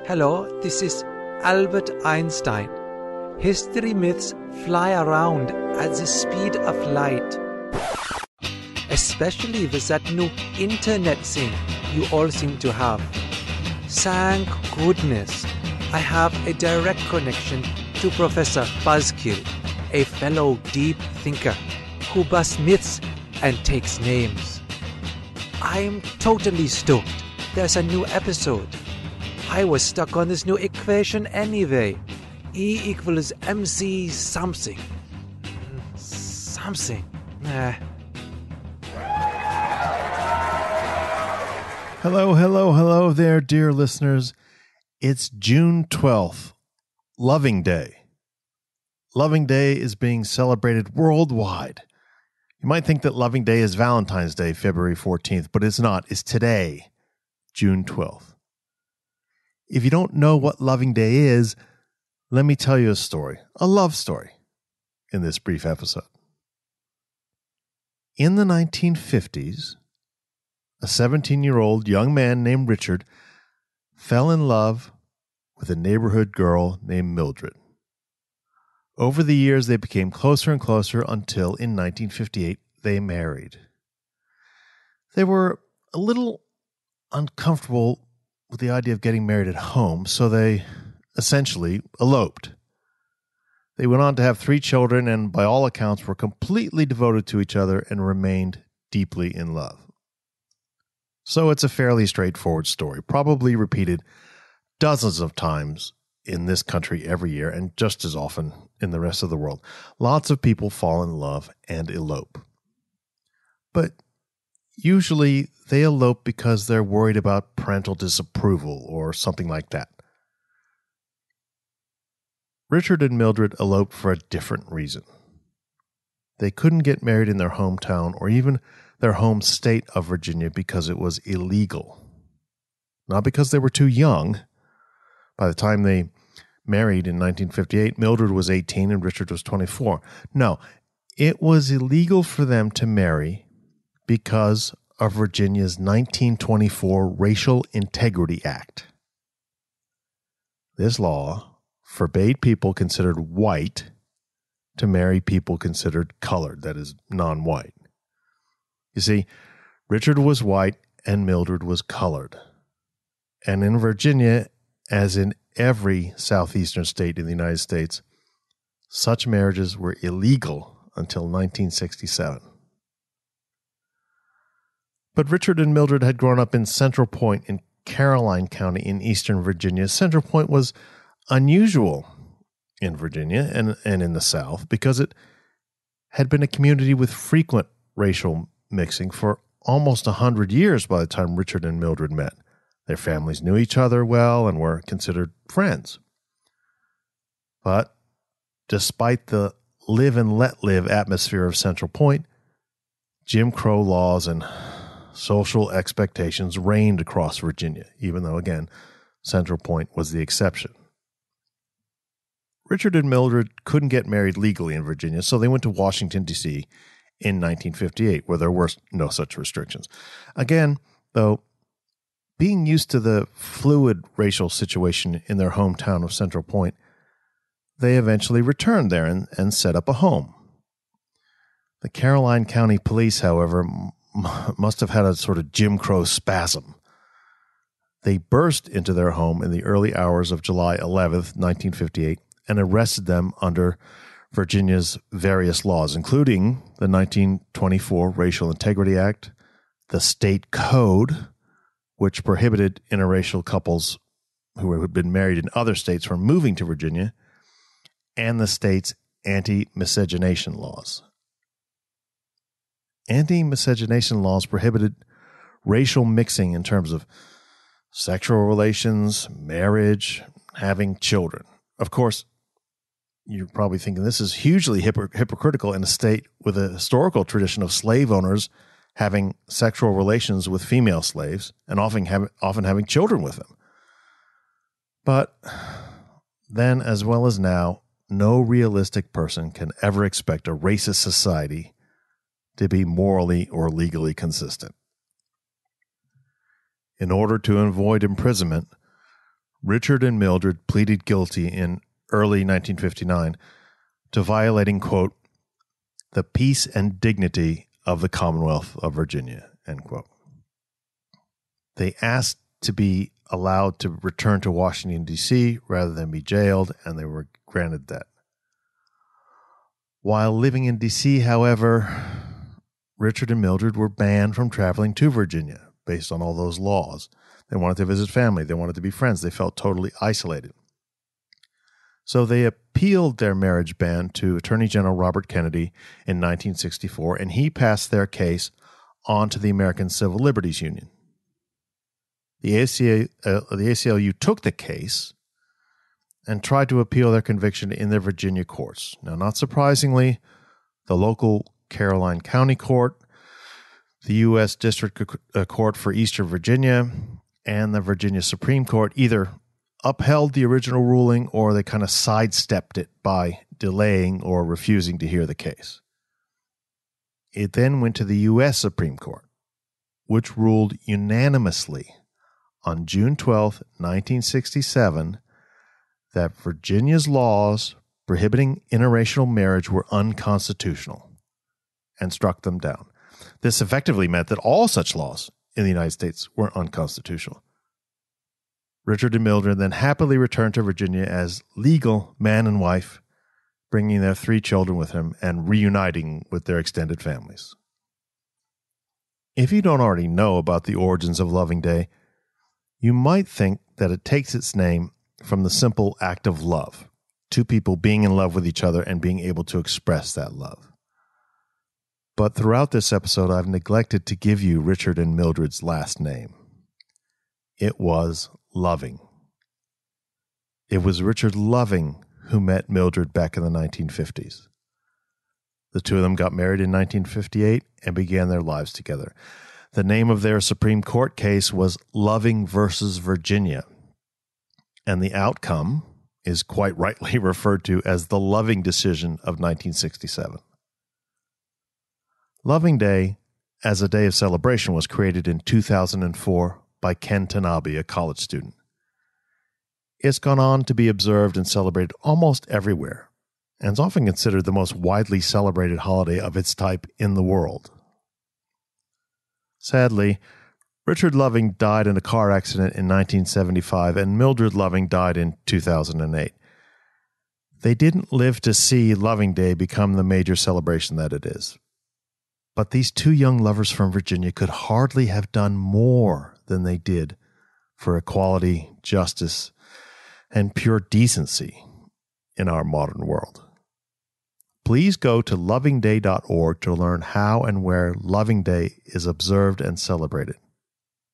Hello, this is Albert Einstein. History myths fly around at the speed of light. Especially with that new internet thing you all seem to have. Thank goodness I have a direct connection to Professor Buzzkill, a fellow deep thinker who busts myths and takes names. I'm totally stoked. There's a new episode. I was stuck on this new equation anyway. E equals mc something. Something. Hello there, dear listeners. It's June 12th, Loving Day. Loving Day is being celebrated worldwide. You might think that Loving Day is Valentine's Day, February 14th, but it's not. It's today, June 12th. If you don't know what Loving Day is, let me tell you a story, a love story, in this brief episode. In the 1950s, a 17-year-old young man named Richard fell in love with a neighborhood girl named Mildred. Over the years, they became closer and closer until in 1958, they married. They were a little uncomfortable with the idea of getting married at home, so they essentially eloped. They went on to have 3 children and, by all accounts, were completely devoted to each other and remained deeply in love. So it's a fairly straightforward story, probably repeated dozens of times in this country every year and just as often in the rest of the world. Lots of people fall in love and elope. But usually they elope because they're worried about parental disapproval or something like that. Richard and Mildred eloped for a different reason. They couldn't get married in their hometown or even their home state of Virginia because it was illegal. Not because they were too young. By the time they married in 1958, Mildred was 18 and Richard was 24. No, it was illegal for them to marry because of Virginia's 1924 Racial Integrity Act. This law forbade people considered white to marry people considered colored, that is, non-white. You see, Richard was white and Mildred was colored. And in Virginia, as in every southeastern state in the United States, such marriages were illegal until 1967. But Richard and Mildred had grown up in Central Point in Caroline County in eastern Virginia. Central Point was unusual in Virginia and in the South because it had been a community with frequent racial mixing for almost 100 years by the time Richard and Mildred met. Their families knew each other well and were considered friends. But despite the live and let live atmosphere of Central Point, Jim Crow laws and social expectations reigned across Virginia, even though, again, Central Point was the exception. Richard and Mildred couldn't get married legally in Virginia, so they went to Washington, D.C. in 1958, where there were no such restrictions. Again, though, being used to the fluid racial situation in their hometown of Central Point, they eventually returned there and set up a home. The Caroline County Police, however, must have had a sort of Jim Crow spasm. They burst into their home in the early hours of July 11th, 1958, and arrested them under Virginia's various laws, including the 1924 Racial Integrity Act, the state code, which prohibited interracial couples who had been married in other states from moving to Virginia, and the state's anti-miscegenation laws. Anti-miscegenation laws prohibited racial mixing in terms of sexual relations, marriage, having children. Of course, you're probably thinking this is hugely hypocritical in a state with a historical tradition of slave owners having sexual relations with female slaves and often having children with them. But then, as well as now, no realistic person can ever expect a racist society to be morally or legally consistent. In order to avoid imprisonment, Richard and Mildred pleaded guilty in early 1959 to violating, quote, the peace and dignity of the Commonwealth of Virginia, end quote. They asked to be allowed to return to Washington, D.C. rather than be jailed, and they were granted that. While living in D.C., however, Richard and Mildred were banned from traveling to Virginia based on all those laws. They wanted to visit family. They wanted to be friends. They felt totally isolated. So they appealed their marriage ban to Attorney General Robert Kennedy in 1964, and he passed their case on to the American Civil Liberties Union. The ACLU took the case and tried to appeal their conviction in their Virginia courts. Now, not surprisingly, the local Caroline County Court, the U.S. District Court for Eastern Virginia, and the Virginia Supreme Court either upheld the original ruling or they kind of sidestepped it by delaying or refusing to hear the case. It then went to the U.S. Supreme Court, which ruled unanimously on June 12, 1967, that Virginia's laws prohibiting interracial marriage were unconstitutional and struck them down. This effectively meant that all such laws in the United States were unconstitutional. Richard and Mildred then happily returned to Virginia as legal man and wife, bringing their 3 children with him and reuniting with their extended families. If you don't already know about the origins of Loving Day, you might think that it takes its name from the simple act of love, 2 people being in love with each other and being able to express that love. But throughout this episode, I've neglected to give you Richard and Mildred's last name. It was Loving. It was Richard Loving who met Mildred back in the 1950s. The 2 of them got married in 1958 and began their lives together. The name of their Supreme Court case was Loving versus Virginia, and the outcome is quite rightly referred to as the Loving decision of 1967. Loving Day, as a day of celebration, was created in 2004 by Ken Tanabe, a college student. It's gone on to be observed and celebrated almost everywhere, and is often considered the most widely celebrated holiday of its type in the world. Sadly, Richard Loving died in a car accident in 1975, and Mildred Loving died in 2008. They didn't live to see Loving Day become the major celebration that it is. But these 2 young lovers from Virginia could hardly have done more than they did for equality, justice, and pure decency in our modern world. Please go to lovingday.org to learn how and where Loving Day is observed and celebrated.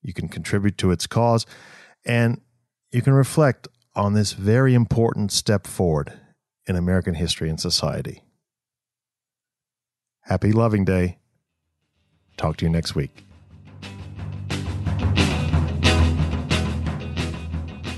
You can contribute to its cause, and you can reflect on this very important step forward in American history and society. Happy Loving Day. Talk to you next week.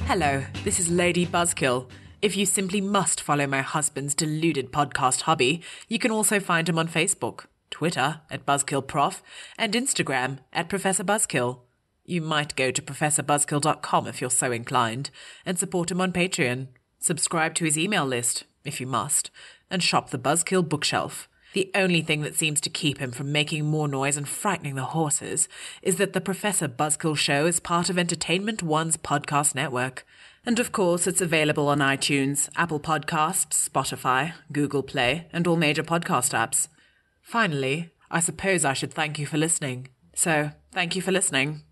Hello, this is Lady Buzzkill. If you simply must follow my husband's deluded podcast hobby, you can also find him on Facebook, Twitter @BuzzkillProf, and Instagram @ProfessorBuzzkill. You might go to ProfessorBuzzkill.com if you're so inclined, and support him on Patreon. Subscribe to his email list, if you must, and shop the Buzzkill bookshelf. The only thing that seems to keep him from making more noise and frightening the horses is that the Professor Buzzkill Show is part of Entertainment One's podcast network. And of course, it's available on iTunes, Apple Podcasts, Spotify, Google Play, and all major podcast apps. Finally, I suppose I should thank you for listening. So, thank you for listening.